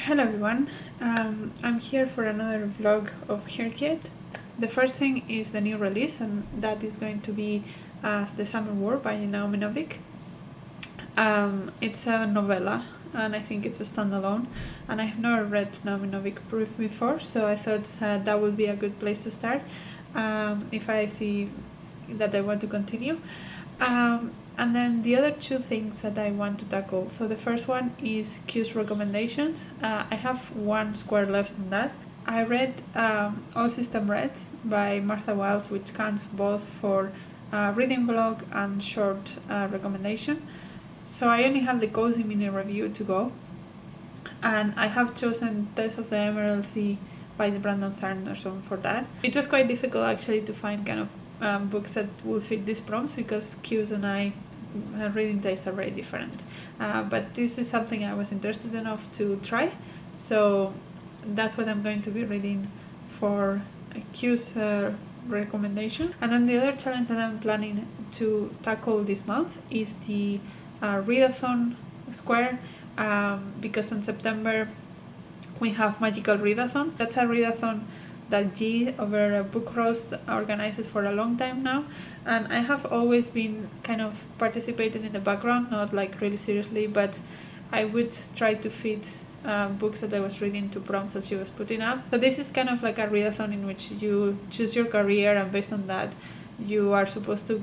Hello everyone, I'm here for another vlog of HRCYED2. The first thing is the new release, and that is going to be The Summer War by Naomi Novic. It's a novella, and I think it's a standalone, and I have never read Naomi Novic proof before, so I thought that would be a good place to start if I see that I want to continue. And then the other two things that I want to tackle. So the first one is Q's recommendations. I have one square left on that. I read All System Red by Martha Wiles, which counts both for reading vlog and short recommendation. So I only have the cozy mini review to go. And I have chosen Test of the Emerald Sea by Brandon Sanderson for that. It was quite difficult actually to find kind of books that will fit these prompts because Q's and I reading tastes are very different, but this is something I was interested enough to try, so that's what I'm going to be reading for Q's recommendation. And then the other challenge that I'm planning to tackle this month is the readathon square, because in September we have Magical Readathon. That's a readathon that G over Book Roast organizes for a long time now, and I have always been kind of participating in the background, not like really seriously, but I would try to fit books that I was reading to prompts that she was putting up. So this is kind of like a readathon in which you choose your career, and based on that you are supposed to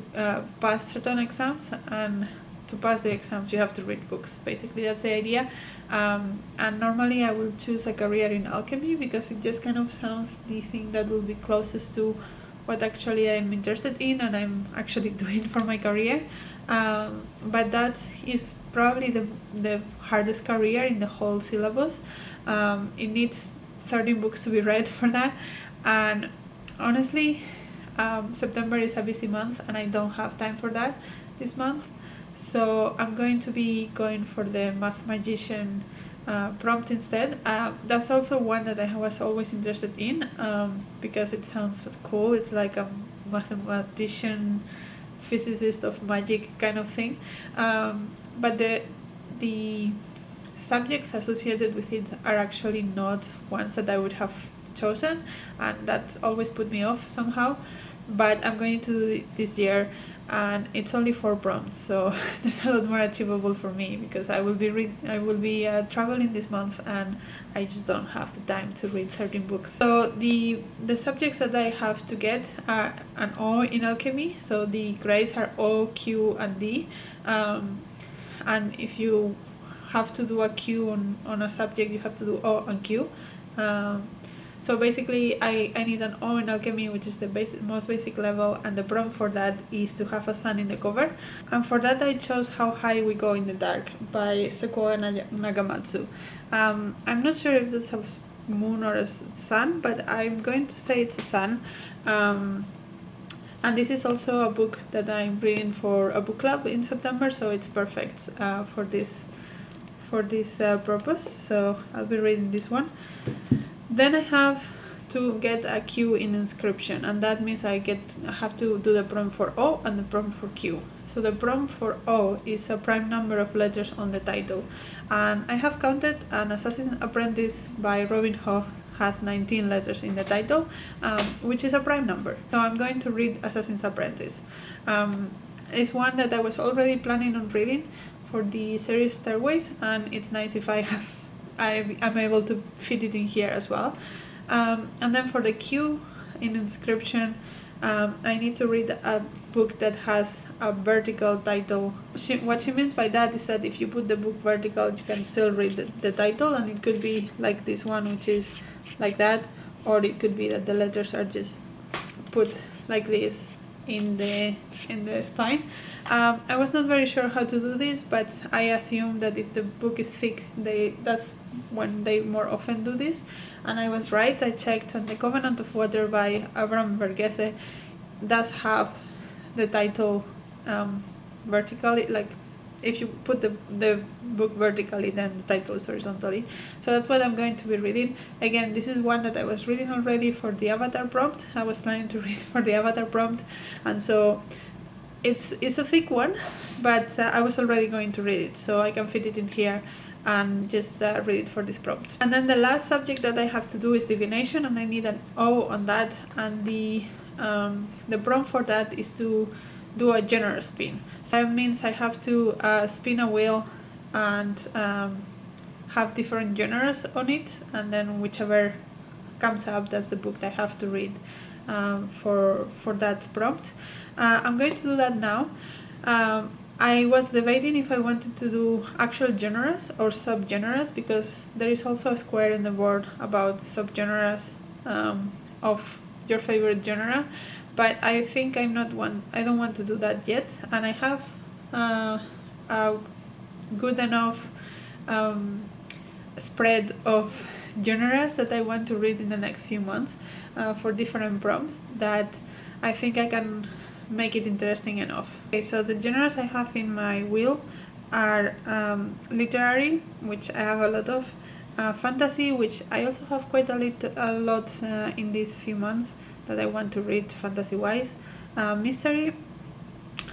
pass certain exams, and to pass the exams you have to read books. Basically that's the idea. And normally I will choose a career in alchemy because it just kind of sounds the thing that will be closest to what actually I'm interested in and I'm actually doing for my career. But that is probably the hardest career in the whole syllabus. It needs 13 books to be read for that, and honestly September is a busy month and I don't have time for that this month. So I'm going to be going for the Math Magician prompt instead. That's also one that I was always interested in because it sounds cool. It's like a mathematician, physicist of magic kind of thing. But the subjects associated with it are actually not ones that I would have chosen, and that's always put me off somehow. But I'm going to do it this year, and it's only 4 prompts, so there's a lot more achievable for me because I will be traveling this month and I just don't have the time to read 13 books. So the subjects that I have to get are an O in alchemy, so the grades are O, Q, and D, and if you have to do a Q on a subject, you have to do O and Q. So basically I need an O in alchemy, which is the most basic level, and the prompt for that is to have a sun in the cover. And for that I chose How High We Go in the Dark by Sequoia Nagamatsu. I'm not sure if that's a moon or a sun, but I'm going to say it's a sun. And this is also a book that I'm reading for a book club in September, so it's perfect for this purpose. So I'll be reading this one. Then I have to get a Q in inscription, and that means I have to do the prompt for O and the prompt for Q. So the prompt for O is a prime number of letters on the title, and I have counted, An Assassin's Apprentice by Robin Hood has 19 letters in the title, which is a prime number. So I'm going to read Assassin's Apprentice. It's one that I was already planning on reading for the series Stairways, and it's nice if I'm able to fit it in here as well. And then for the Q in inscription, I need to read a book that has a vertical title. What she means by that is that if you put the book vertical, you can still read the title, and it could be like this one, which is like that, or it could be that the letters are just put like this in the spine. I was not very sure how to do this, but I assume that if the book is thick, that's when they more often do this, and I was right. I checked, and The Covenant of Water by Abraham Verghese does have the title vertically, like if you put the book vertically, then the title is horizontally. So that's what I'm going to be reading. Again, this is one that I was reading already for the Avatar prompt. I was planning to read for the Avatar prompt, and so it's a thick one, but I was already going to read it, so I can fit it in here. and just read it for this prompt. And then the last subject that I have to do is divination, and I need an O on that, and the prompt for that is to do a generous spin. So that means I have to spin a wheel and have different genres on it, and then whichever comes up, that's the book that I have to read for that prompt. I'm going to do that now. I was debating if I wanted to do actual genres or subgenres, because there is also a square in the board about subgenres of your favorite genre, but I think I don't want to do that yet, and I have a good enough spread of genres that I want to read in the next few months for different prompts that I think I can make it interesting enough. Okay, so the genres I have in my wheel are literary, which I have a lot of, fantasy, which I also have quite a lot in these few months that I want to read fantasy-wise, mystery,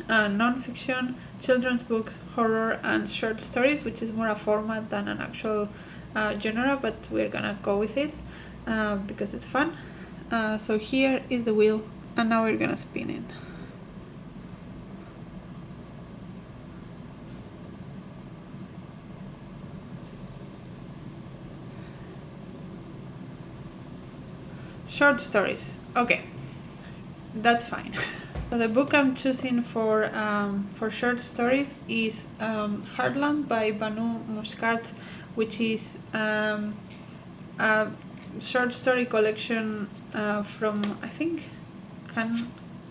non-fiction, children's books, horror, and short stories, which is more a format than an actual genre, but we're gonna go with it because it's fun. So here is the wheel, and now we're gonna spin it. Short stories. Okay, that's fine. So the book I'm choosing for short stories is Heartland by Banu Mushtaq, which is a short story collection from, I think,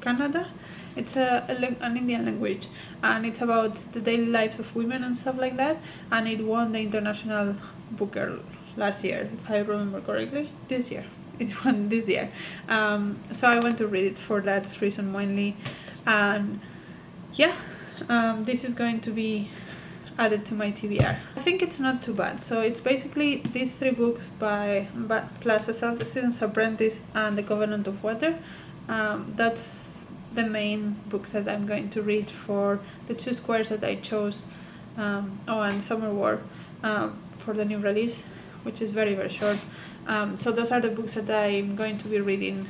Canada. It's an Indian language, and it's about the daily lives of women and stuff like that, and it won the International Booker last year, if I remember correctly. This year. It won this year. So I want to read it for that reason mainly. And yeah, this is going to be added to my TBR. I think it's not too bad. So it's basically these three books plus Assassin's Apprentice and The Covenant of Water. That's the main books that I'm going to read for the two squares that I chose. And Summer War for the new release, which is very, very short. So those are the books that I'm going to be reading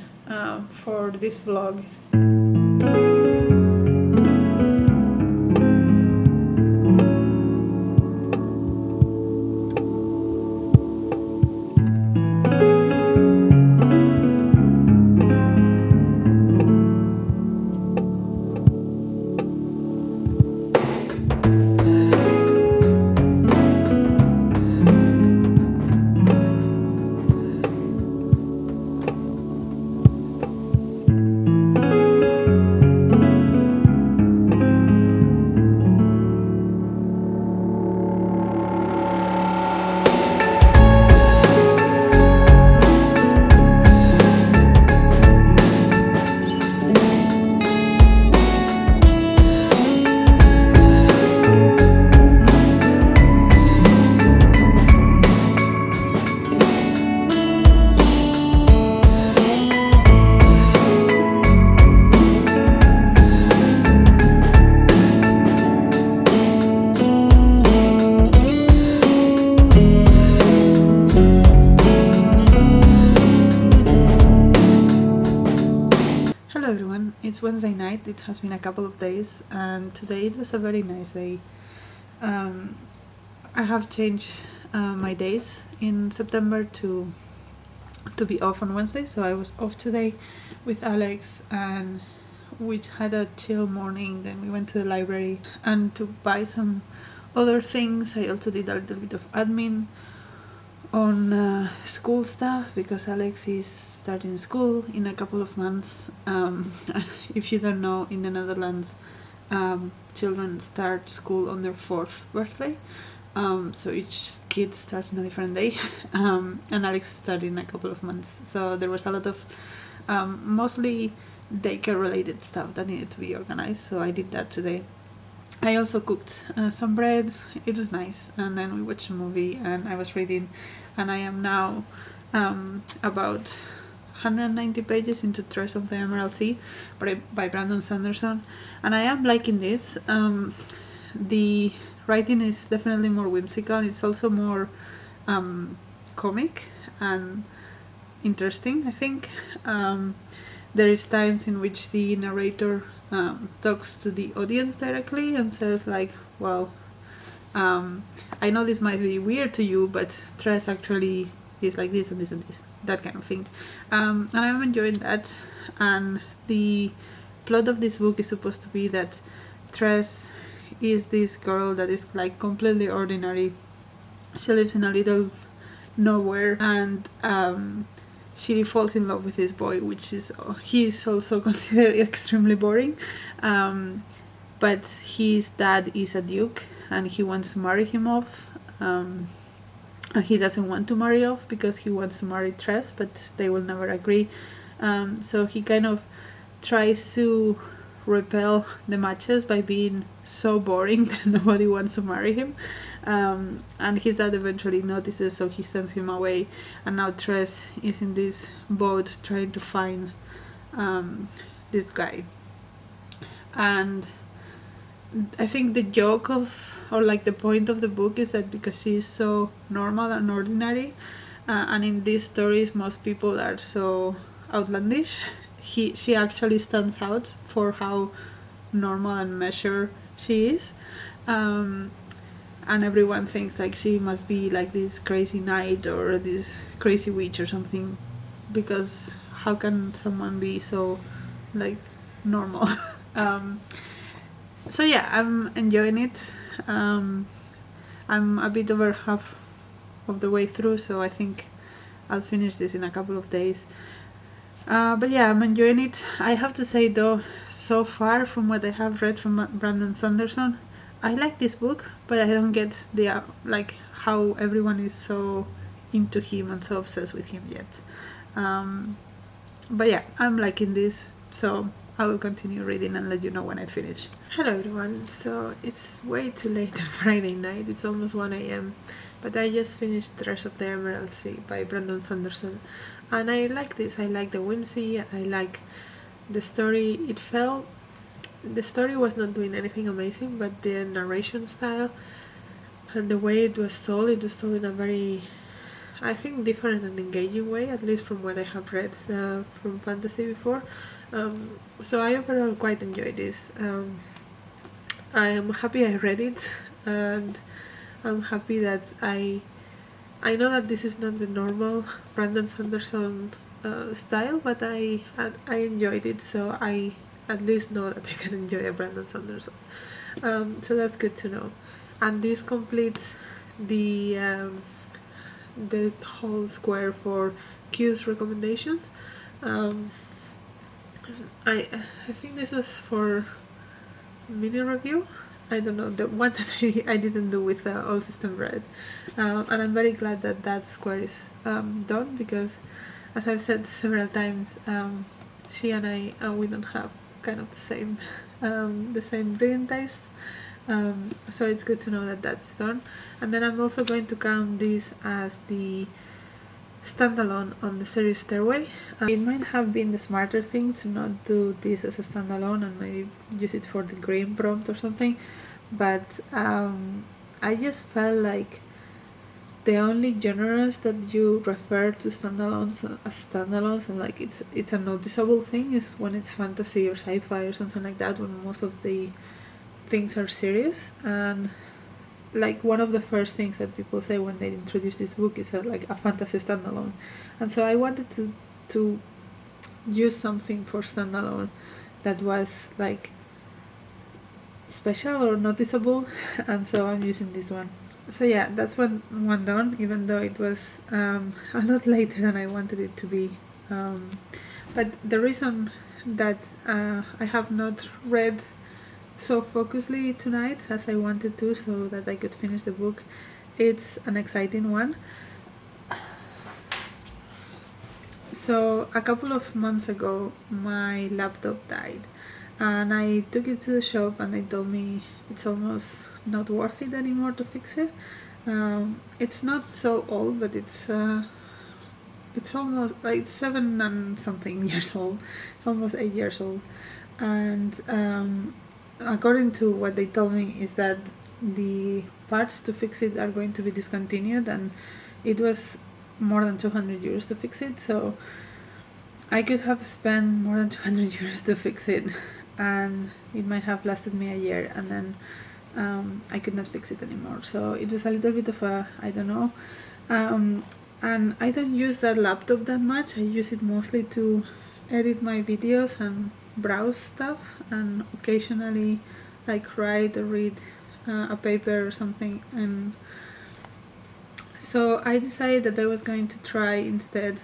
for this vlog. It's Wednesday night. It has been a couple of days, and today it was a very nice day. I have changed my days in September to be off on Wednesday, so I was off today with Alex, and we had a chill morning. Then we went to the library and to buy some other things. I also did a little bit of admin on school stuff because Alex is starting school in a couple of months. If you don't know, in the Netherlands, children start school on their 4th birthday. So each kid starts on a different day, and Alex started in a couple of months. So there was a lot of mostly daycare related stuff that needed to be organized. So I did that today. I also cooked some bread. It was nice, and then we watched a movie and I was reading, and I am now about 190 pages into Tress of the Emerald Sea by Brandon Sanderson, and I am liking this. The writing is definitely more whimsical. It's also more comic and interesting, I think. There is times in which the narrator talks to the audience directly and says like, well, I know this might be weird to you, but Tress actually is like this and this and this, that kind of thing. And I'm enjoying that. And the plot of this book is supposed to be that Tress is this girl that is like completely ordinary. She lives in a little nowhere, and she falls in love with this boy, which is he is also considered extremely boring. But his dad is a duke, and he wants to marry him off. And he doesn't want to marry off because he wants to marry Tress, but they will never agree. So he kind of tries to repel the matches by being so boring that nobody wants to marry him. And his dad eventually notices, so he sends him away, and now Tress is in this boat trying to find this guy. And I think the joke of, or like the point of the book is that because she's so normal and ordinary, and in these stories most people are so outlandish, she actually stands out for how normal and measured she is. And everyone thinks like she must be like this crazy knight or this crazy witch or something, because how can someone be so like normal? So yeah, I'm enjoying it. I'm a bit over half of the way through, so I think I'll finish this in a couple of days. But yeah, I'm enjoying it. I have to say though, so far from what I have read from Brandon Sanderson, I like this book, but I don't get the like how everyone is so into him and so obsessed with him yet. But yeah, I'm liking this, so I will continue reading and let you know when I finish. Hello everyone, so it's way too late on Friday night, it's almost 1 a.m. But I just finished Tress of the Emerald Sea by Brandon Sanderson, and I like this. I like the whimsy, I like the story. The story was not doing anything amazing, but the narration style and the way it was told in a very, I think, different and engaging way, at least from what I have read from fantasy before. So I overall quite enjoyed this. I am happy I read it, and I'm happy that I know that this is not the normal Brandon Sanderson style, but I enjoyed it, so I at least know that I can enjoy a Brandon Sanderson. So that's good to know. And this completes the whole square for Q's recommendations. I think this was for mini review. I don't know, the one that I didn't do with All System Red. And I'm very glad that that square is done, because as I've said several times, she and I, we don't have kind of the same reading taste. So it's good to know that that's done. And then I'm also going to count this as the standalone on the series Stairway. It might have been the smarter thing to not do this as a standalone and maybe use it for the green prompt or something, but I just felt like the only genres that you refer to standalones as standalones, and like it's a noticeable thing, is when it's fantasy or sci-fi or something like that, when most of the things are serious. And like one of the first things that people say when they introduce this book is like a fantasy standalone, and so I wanted to use something for standalone that was like special or noticeable, and so I'm using this one. So yeah, that's one done, even though it was a lot later than I wanted it to be. But the reason that I have not read so focusedly tonight as I wanted to, so that I could finish the book, it's an exciting one. So a couple of months ago my laptop died, and I took it to the shop and they told me it's almost not worth it anymore to fix it. It's not so old, but it's almost like 7 and something years old, almost 8 years old. And according to what they told me is that the parts to fix it are going to be discontinued, and it was more than 200 euros to fix it, so I could have spent more than 200 euros to fix it, and it might have lasted me a year, and then I could not fix it anymore. So it was a little bit of a, I don't know. And I don't use that laptop that much. I use it mostly to edit my videos and browse stuff, and occasionally like write or read a paper or something. And so I decided that I was going to try instead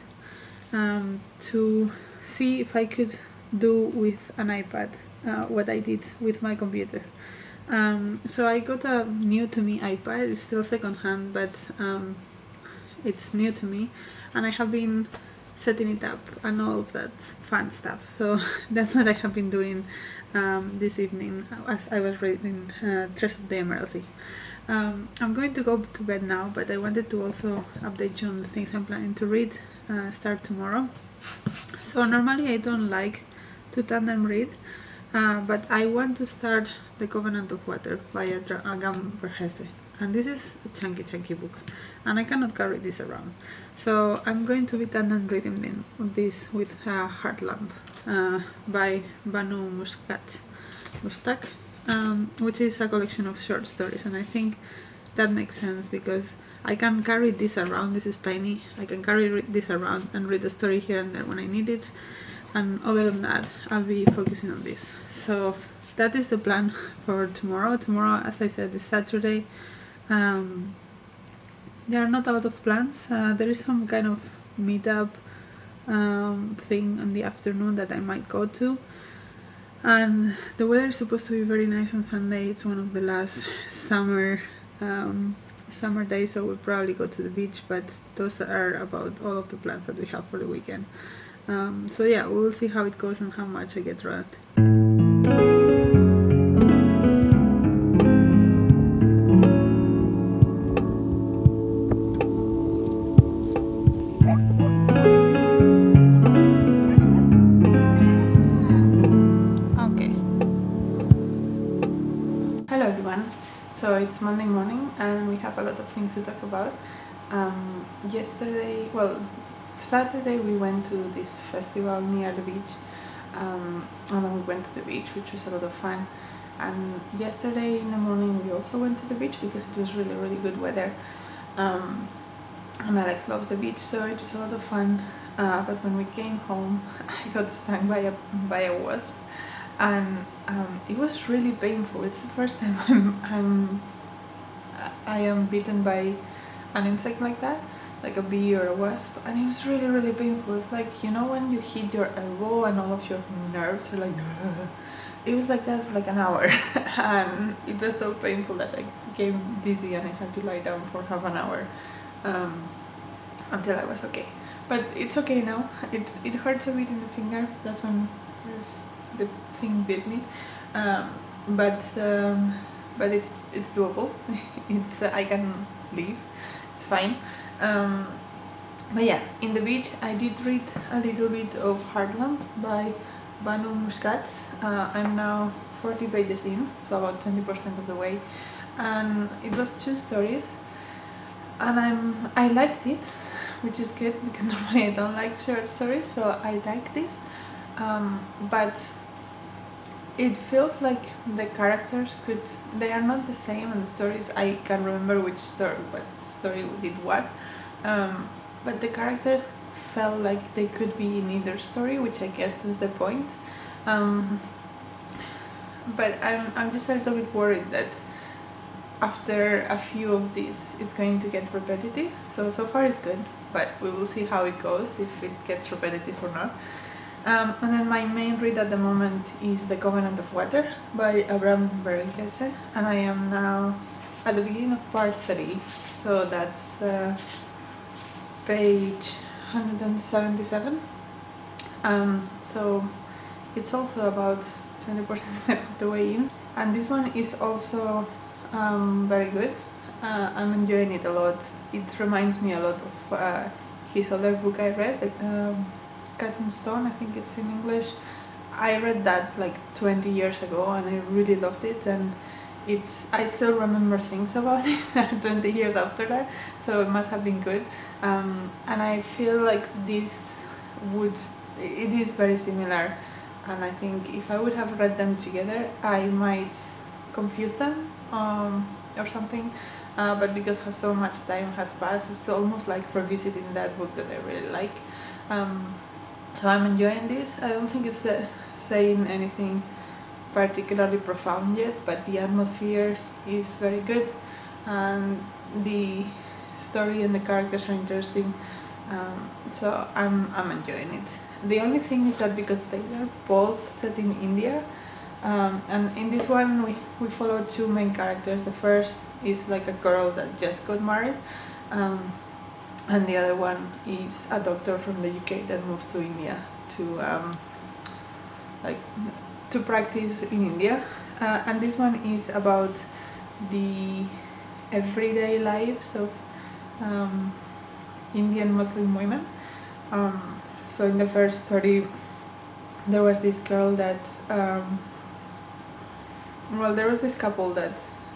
to see if I could do with an iPad what I did with my computer. So I got a new to me iPad. It's still secondhand, but it's new to me, and I have been setting it up and all of that fun stuff. So that's what I have been doing this evening as I was reading Tress of the Emerald Sea. I'm going to go to bed now, but I wanted to also update you on the things I'm planning to read start tomorrow. So normally I don't like to tandem read, but I want to start The Covenant of Water by Abraham Verghese. And this is a chunky book, and I cannot carry this around. So I'm going to be tandem reading this with Heart Lamp by Banu Mushtaq, which is a collection of short stories, and I think that makes sense because I can carry this around. This is tiny. I can carry this around and read a story here and there when I need it, and other than that I'll be focusing on this. So that is the plan for tomorrow. Tomorrow, as I said, is Saturday. There are not a lot of plans. There is some kind of meetup thing in the afternoon that I might go to, and the weather is supposed to be very nice on Sunday. It's one of the last summer days, so we'll probably go to the beach, but those are about all of the plans that we have for the weekend. So yeah, we'll see how it goes and how much I get around. So it's Monday morning and we have a lot of things to talk about. Saturday we went to this festival near the beach, and then we went to the beach, which was a lot of fun. And yesterday in the morning we also went to the beach because it was really good weather, and Alex loves the beach, so it was a lot of fun. But when we came home I got stung by a wasp, and it was really painful. It's the first time I am bitten by an insect like that, like a bee or a wasp, and it was really painful. It's like, you know, when you hit your elbow and all of your nerves are like it was like that for like an hour and it was so painful that I became dizzy and I had to lie down for half an hour until I was okay. But it's okay now. It hurts a bit in the finger. That's when the thing bit me, but it's doable. It's I can leave. It's fine. But yeah, in the beach I did read a little bit of Heart Lamp by Banu Mushtaq. I'm now 40 pages in, so about 20% of the way, and it was 2 stories, and I liked it, which is good because normally I don't like short stories, so I like this. But it feels like the characters they are not the same, and the stories, I can remember what story did what, but the characters felt like they could be in either story, which I guess is the point. But I'm just a little bit worried that after a few of these it's going to get repetitive. So far it's good, but we will see how it goes, if it gets repetitive or not. And then my main read at the moment is The Covenant of Water by Abraham Verghese, and I am now at the beginning of part 3, so that's page 177. So it's also about 20% of the way in, and this one is also very good. I'm enjoying it a lot. It reminds me a lot of his other book I read, Cat and Stone, I think it's in English. I read that like 20 years ago and I really loved it, and I still remember things about it 20 years after that, so it must have been good. And I feel like it is very similar, and I think if I would have read them together, I might confuse them or something. But because so much time has passed, it's almost like revisiting that book that I really like. So I'm enjoying this. I don't think it's saying anything particularly profound yet, but the atmosphere is very good, and the story and the characters are interesting. So I'm enjoying it. The only thing is that because they are both set in India, and in this one we follow two main characters. The first is like a girl that just got married, and the other one is a doctor from the UK that moved to India to practice in India. And this one is about the everyday lives of Indian Muslim women. So in the first story, there was this girl that there was this couple that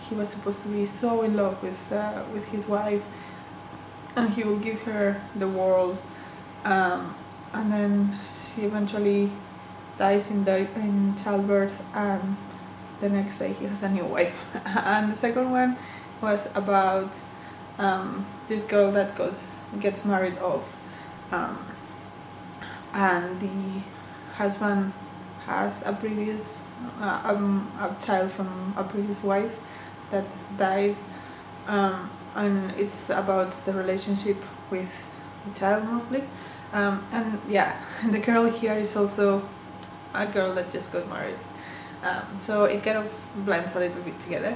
he was supposed to be so in love with his wife, and he will give her the world, and then she eventually dies in childbirth, and the next day he has a new wife. And the second one was about this girl that gets married off, and the husband has a previous a child from a previous wife that died, and it's about the relationship with the child mostly, and yeah, the girl here is also a girl that just got married, so it kind of blends a little bit together.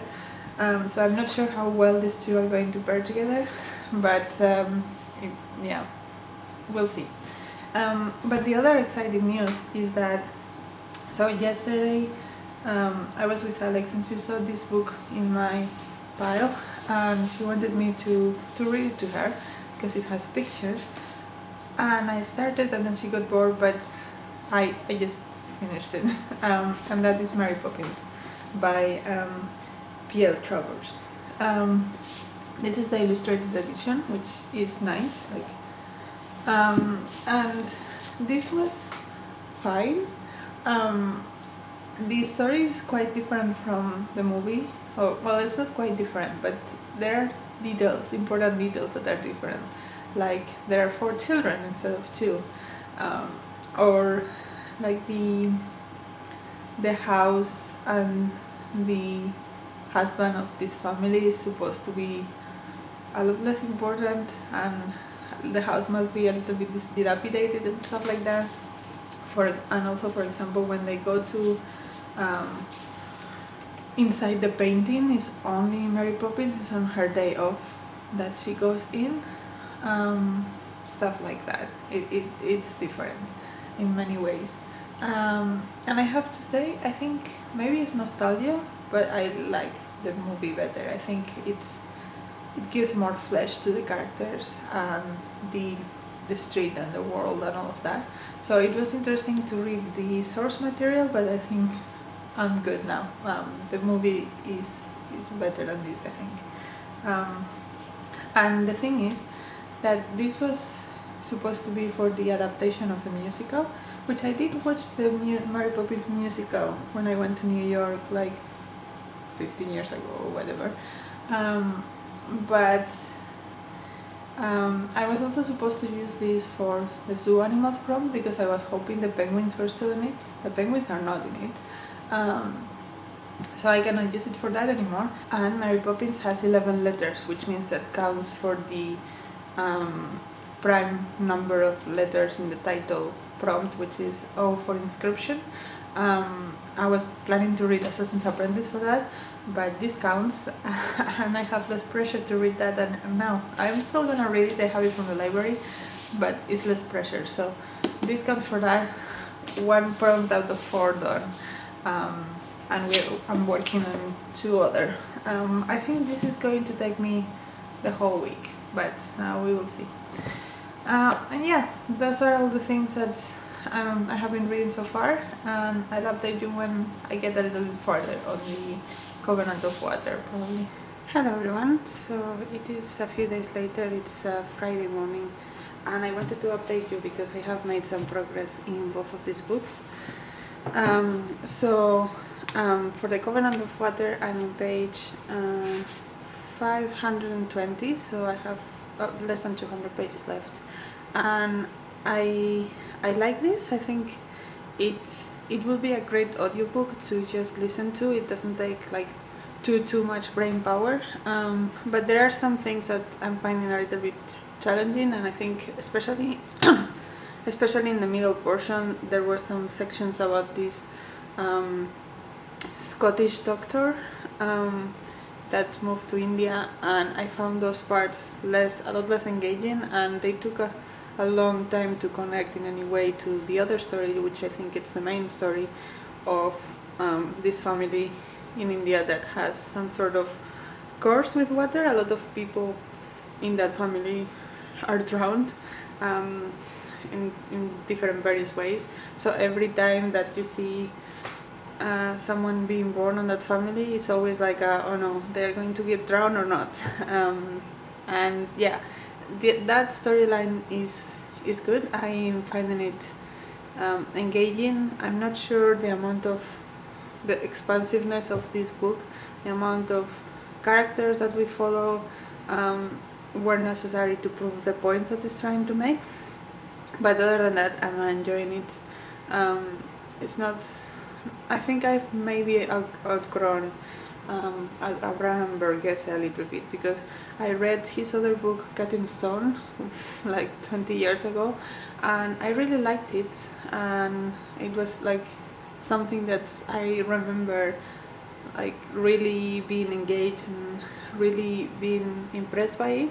So I'm not sure how well these two are going to pair together, but yeah, we'll see. But the other exciting news is that, so yesterday I was with Alex and she saw this book in my pile, and she wanted me to read it to her because it has pictures, and I started and then she got bored, but I just finished it. And that is Mary Poppins by Pierre Travers. This is the illustrated edition, which is nice, and this was fine. The story is quite different from the movie. Oh, well, it's not quite different, but there are details, important details that are different. Like there are 4 children instead of 2, or like the house and the husband of this family is supposed to be a lot less important, and the house must be a little bit dilapidated and stuff like that. And also, for example, when they go to inside the painting, is only Mary Poppins, it's on her day off that she goes in, stuff like that. It's different in many ways, and I have to say, I think maybe it's nostalgia, but I like the movie better. I think it gives more flesh to the characters and the street and the world and all of that. So it was interesting to read the source material, but I think I'm good now. The movie is better than this, I think. And the thing is that this was supposed to be for the adaptation of the musical, which I did watch the Mary Poppins musical when I went to New York like 15 years ago or whatever. But I was also supposed to use this for the zoo animals prompt because I was hoping the penguins were still in it. The penguins are not in it, so I cannot use it for that anymore. And Mary Poppins has 11 letters, which means that counts for the prime number of letters in the title prompt, which is O for inscription. I was planning to read Assassin's Apprentice for that, but this counts and I have less pressure to read that, and now I'm still gonna read it. I have it from the library, but it's less pressure, so this counts for that. 1 prompt out of 4 done, and I'm working on 2 other. I think this is going to take me the whole week, but we will see. And yeah, those are all the things that I have been reading so far, and I'll update you when I get a little bit further on the Covenant of Water, probably. Hello everyone, so it is a few days later, it's Friday morning, and I wanted to update you because I have made some progress in both of these books. For the Covenant of Water, I'm on page 520, so I have less than 200 pages left, and I like this. I think it will be a great audiobook to just listen to. It doesn't take like too much brain power, but there are some things that I'm finding a little bit challenging, and I think especially in the middle portion there were some sections about this Scottish doctor that moved to India, and I found those parts a lot less engaging, and they took a long time to connect in any way to the other story, which I think it's the main story of this family in India that has some sort of curse with water. A lot of people in that family are drowned in different various ways. So every time that you see someone being born on that family, it's always like oh no, they're going to get drowned or not. And yeah, that storyline is good. I am finding it engaging. I'm not sure the amount of the expansiveness of this book, the amount of characters that we follow were necessary to prove the points that it's trying to make, but other than that, I'm enjoying it. It's not, I think I've maybe outgrown Abraham Verghese a little bit, because I read his other book, Cut in Stone, like 20 years ago, and I really liked it, and it was like something that I remember like really being engaged and really being impressed by it.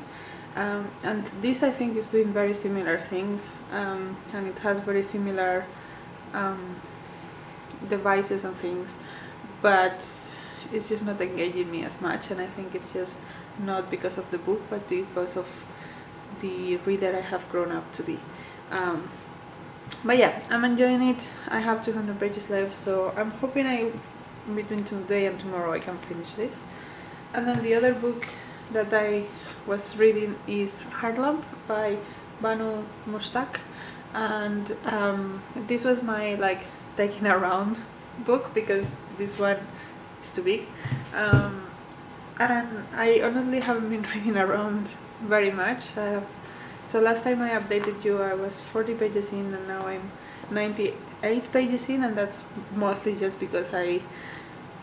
And this, I think, is doing very similar things, and it has very similar devices and things, but it's just not engaging me as much, and I think it's just not because of the book, but because of the reader I have grown up to be. But yeah, I'm enjoying it. I have 200 pages left, so I'm hoping between today and tomorrow I can finish this. And then the other book that I was reading is Heart Lamp by Banu Mushtaq, and this was my like taking around book because this one is too big, and I honestly haven't been reading around very much. So last time I updated you, I was 40 pages in, and now I'm 98 pages in, and that's mostly just because I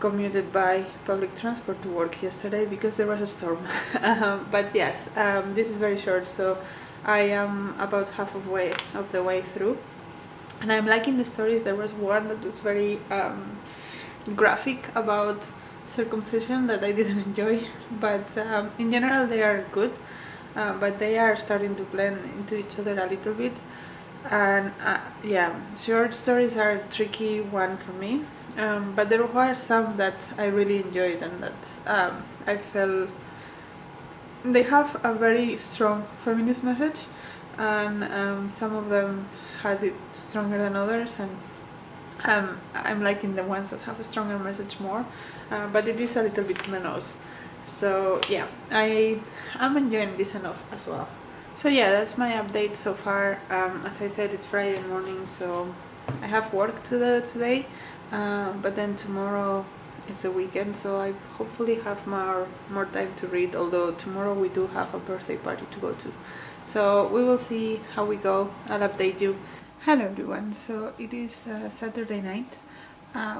commuted by public transport to work yesterday because there was a storm. But yes, this is very short, so I am about half of the way through, and I'm liking the stories. There was one that was very graphic about circumcision that I didn't enjoy, but in general they are good. But they are starting to blend into each other a little bit, and yeah, short stories are a tricky one for me, but there were some that I really enjoyed, and that I felt they have a very strong feminist message, and some of them had it stronger than others, and I'm liking the ones that have a stronger message more, but it is a little bit menose. So yeah, I'm enjoying this enough as well. So yeah, that's my update so far. As I said, it's Friday morning, so I have work to do today, but then tomorrow is the weekend, so I hopefully have more time to read, although tomorrow we do have a birthday party to go to. So we will see how we go. I'll update you. Hello everyone, so it is Saturday night.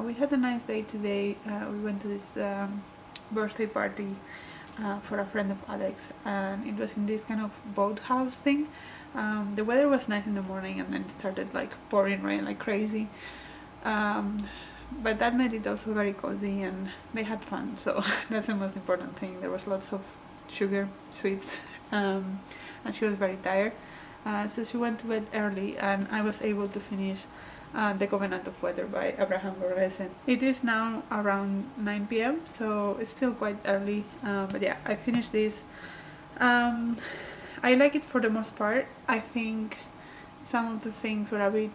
We had a nice day today. We went to this birthday party for a friend of Alex, and it was in this kind of boathouse thing. The weather was nice in the morning, and then it started like pouring rain like crazy, but that made it also very cozy, and they had fun, so that's the most important thing. There was lots of sugar, sweets, and she was very tired, so she went to bed early, and I was able to finish The Covenant of Water by Abraham Verghese. It is now around 9 p.m, so it's still quite early, but yeah, I finished this. I like it for the most part. I think some of the things were a bit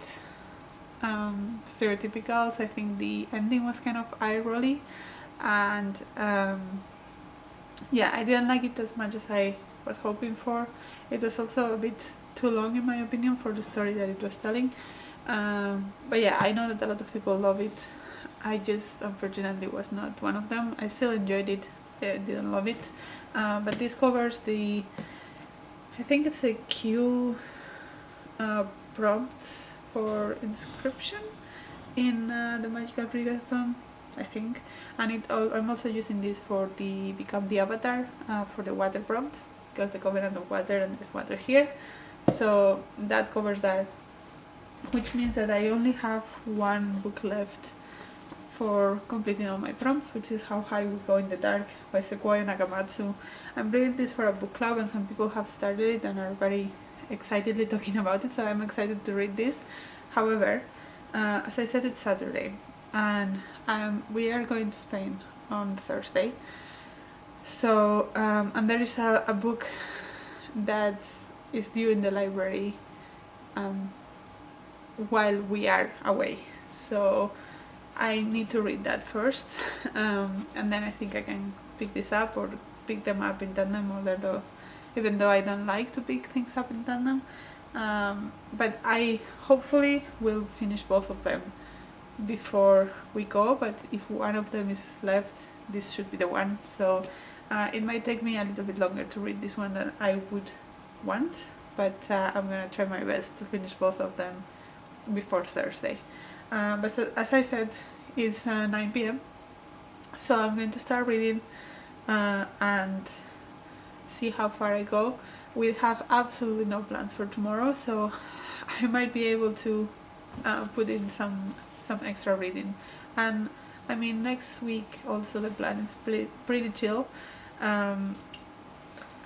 stereotypical. I think the ending was kind of eye-rolly, and yeah, I didn't like it as much as I was hoping for. It was also a bit too long in my opinion for the story that it was telling. But yeah, I know that a lot of people love it. I just unfortunately was not one of them. I still enjoyed it, didn't love it. But this covers the, I think it's a Q prompt for inscription in the Magical Readathon, I think. And I'm also using this for the Become the Avatar for the water prompt, because the Covenant of Water and there's water here. So that covers that, which means that I only have one book left for completing all my prompts, which is How High We Go in the Dark by Sequoia Nagamatsu. I'm reading this for a book club and some people have started it and are very excitedly talking about it, so I'm excited to read this. However, as I said, it's Saturday and we are going to Spain on Thursday. So, and there is a book that is due in the library while we are away. So I need to read that first, and then I think I can pick this up or pick them up in tandem, even though I don't like to pick things up in tandem. But I hopefully will finish both of them before we go, but if one of them is left, this should be the one. So it might take me a little bit longer to read this one than I would want, but I'm gonna try my best to finish both of them before Thursday. But so, as I said, it's 9 p.m. so I'm going to start reading and see how far I go. We have absolutely no plans for tomorrow, so I might be able to put in some extra reading. And I mean, next week also the plan is pretty chill. I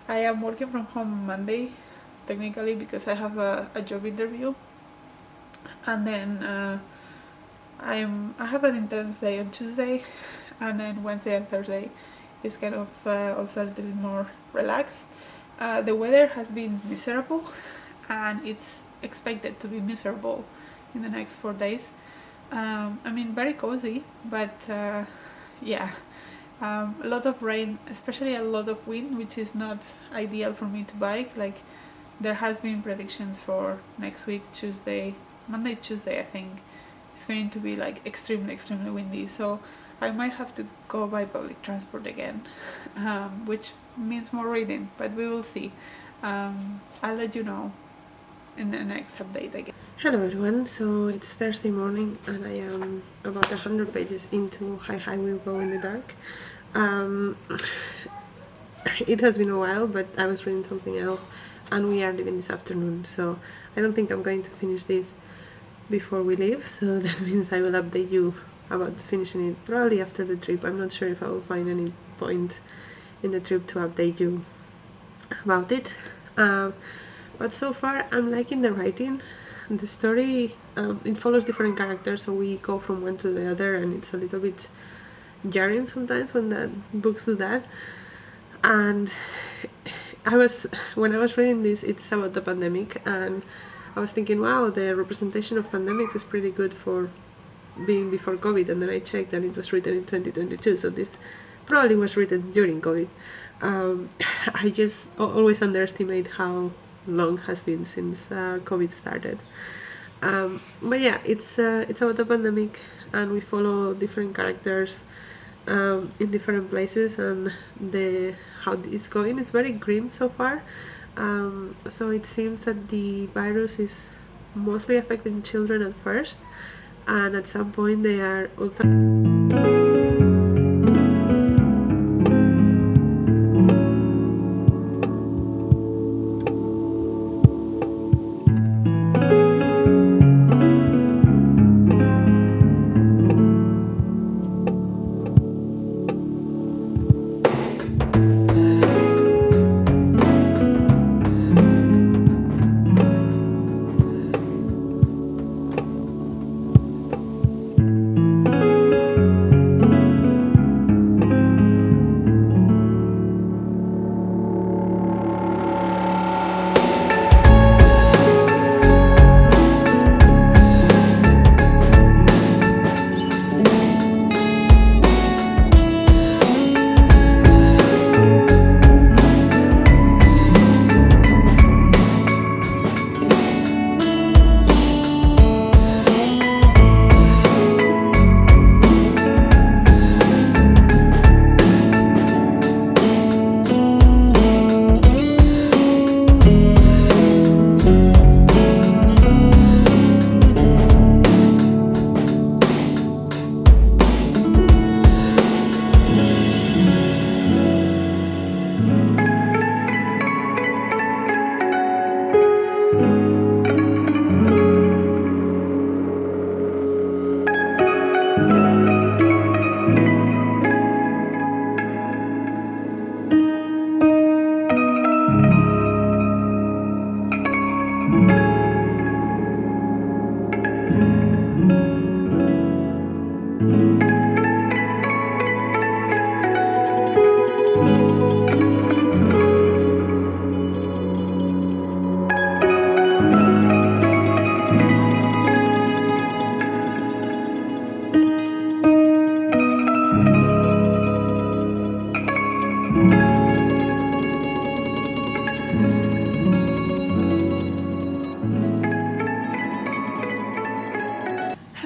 am working from home on Monday technically because I have a job interview, and then I have an intense day on Tuesday, and then Wednesday and Thursday is kind of also a little bit more relaxed. The weather has been miserable and it's expected to be miserable in the next 4 days. I mean, very cozy, but yeah, a lot of rain, especially a lot of wind, which is not ideal for me to bike. Like, there has been predictions for next week, Monday, Tuesday, I think it's going to be like extremely windy, so I might have to go by public transport again, which means more reading, but we will see. I'll let you know in the next update again. Hello everyone, so it's Thursday morning and I am about 100 pages into How High We Go in the Dark. It has been a while, but I was reading something else and we are leaving this afternoon, so I don't think I'm going to finish this before we leave, so that means I will update you about finishing it probably after the trip. I'm not sure if I will find any point in the trip to update you about it, but so far I'm liking the writing. The story, it follows different characters, so we go from one to the other, and it's a little bit jarring sometimes when the books do that. And when I was reading this, it's about the pandemic, and I was thinking, wow, the representation of pandemics is pretty good for being before COVID, and then I checked and it was written in 2022, so this probably was written during COVID. I just always underestimate how long has been since COVID started. But yeah, it's about the pandemic, and we follow different characters in different places, and how it's going. It's very grim so far. So it seems that the virus is mostly affecting children at first, and at some point they are also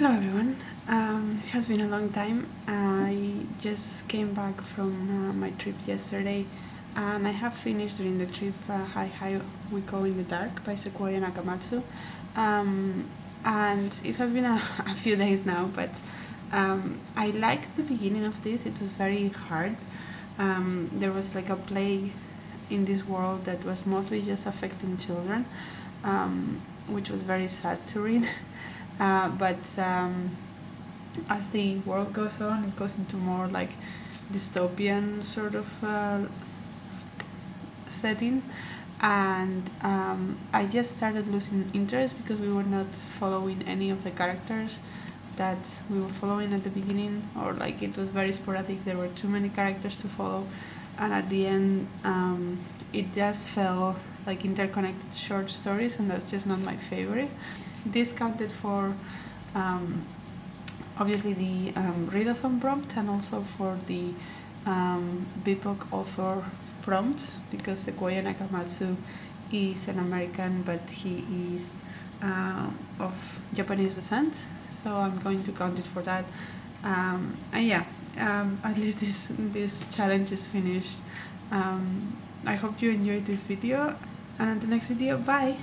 Hello everyone. It has been a long time. I just came back from my trip yesterday, and I have finished during the trip Hi We Go in the Dark by Sequoia Nagamatsu. And it has been a few days now, but I liked the beginning of this. It was very hard. There was like a plague in this world that was mostly just affecting children, which was very sad to read. But as the world goes on, it goes into more like dystopian sort of setting, and I just started losing interest because we were not following any of the characters that we were following at the beginning, or like it was very sporadic. There were too many characters to follow, and at the end it just felt like interconnected short stories, and that's just not my favorite. This counted for obviously the readathon prompt, and also for the BIPOC author prompt, because Sequoia Nagamatsu is an American, but he is of Japanese descent, so I'm going to count it for that. And yeah, at least this challenge is finished. I hope you enjoyed this video, and until next video, bye!